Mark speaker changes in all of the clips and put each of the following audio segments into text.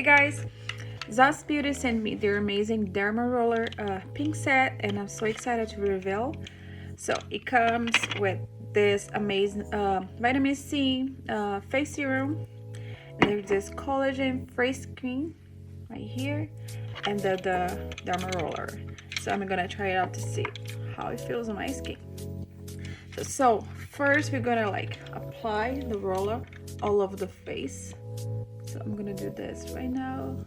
Speaker 1: Hey guys, ZustBeauty sent me their amazing Derma Roller pink set, and I'm so excited to reveal. So it comes with this amazing vitamin C face serum, and there's this collagen face cream right here, and the Derma Roller. So I'm gonna try it out to see how it feels on my skin. So first we're gonna apply the roller all over the face. So I'm gonna do this right now.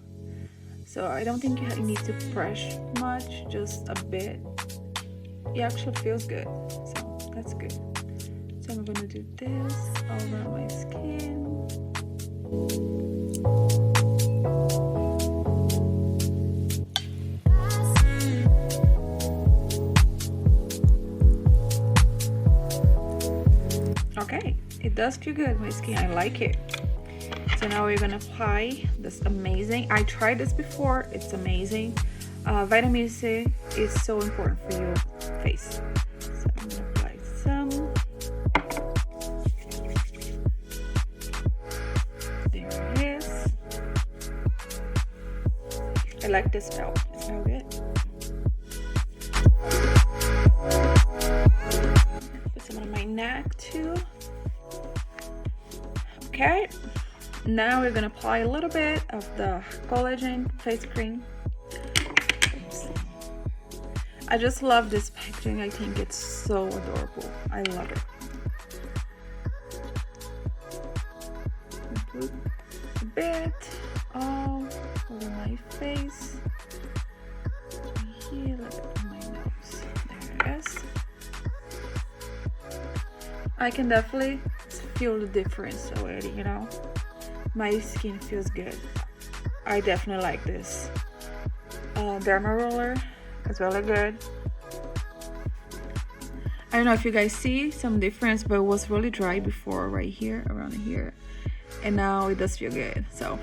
Speaker 1: So I don't think you need to press much, just a bit. It actually feels good, so that's good. So I'm gonna do this all over my skin. Okay, it does feel good, my skin. I like it. So now we're gonna apply this amazing, I tried this before, it's amazing. Vitamin C is so important for your face. So I'm gonna apply some. There it is. I like the smell. It smells good. Put some on my neck too. Okay. Now we're gonna apply a little bit of the collagen face cream. Oops. I just love this packaging. I think it's so adorable. I love it. Put a bit all over my face. Here, look at my nose. There it is. I can definitely feel the difference already, you know. My skin feels good. I definitely like this. Derma Roller is really good. I don't know if you guys see some difference, but it was really dry before right here, around here. And now it does feel good. So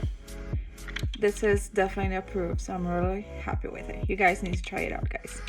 Speaker 1: this is definitely approved. So I'm really happy with it. You guys need to try it out, guys.